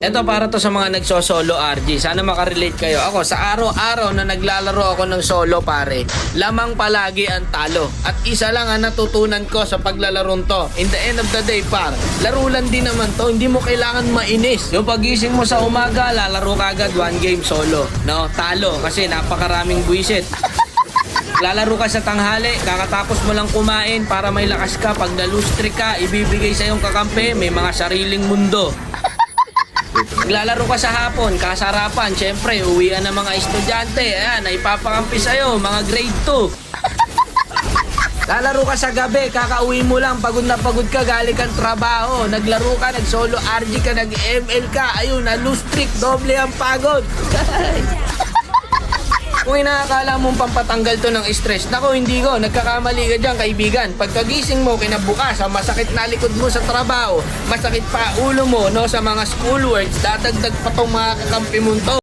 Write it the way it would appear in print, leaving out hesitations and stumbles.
Ito para to sa mga nagso-solo RG. Sana makarelate kayo. Ako, sa araw-araw na naglalaro ako ng solo pare, lamang palagi ang talo. At isa lang ang natutunan ko sa paglalarong to. In the end of the day par, laro lang din naman to. Hindi mo kailangan mainis. Yung pagising mo sa umaga, lalaro ka agad one game solo. No, talo kasi napakaraming buwisit. Lalaro ka sa tanghali, kakatapos mo lang kumain para may lakas ka. Pag na-lose trick ka, ibibigay sa iyong kakampi, may mga sariling mundo. Naglalaro ka sa hapon, kasarapan, syempre, uwian ng mga estudyante, ayan, ipapakampi sa'yo, mga grade 2. Lalaro ka sa gabi, kakauwi mo lang, pagod na pagod ka, galing kang trabaho, naglaro ka, nag-solo RG ka, nag-ML ka, ayun, na-lose trick, doble ang pagod. Kung inaakala mong pampatanggal to ng stress, nako hindi ko, nagkakamali ka dyan kaibigan. Pagkagising mo kinabukasan, masakit na likod mo sa trabaho, masakit pa ulo mo no, sa mga schoolworks, dadagdag pa tong mga kakampi mo to.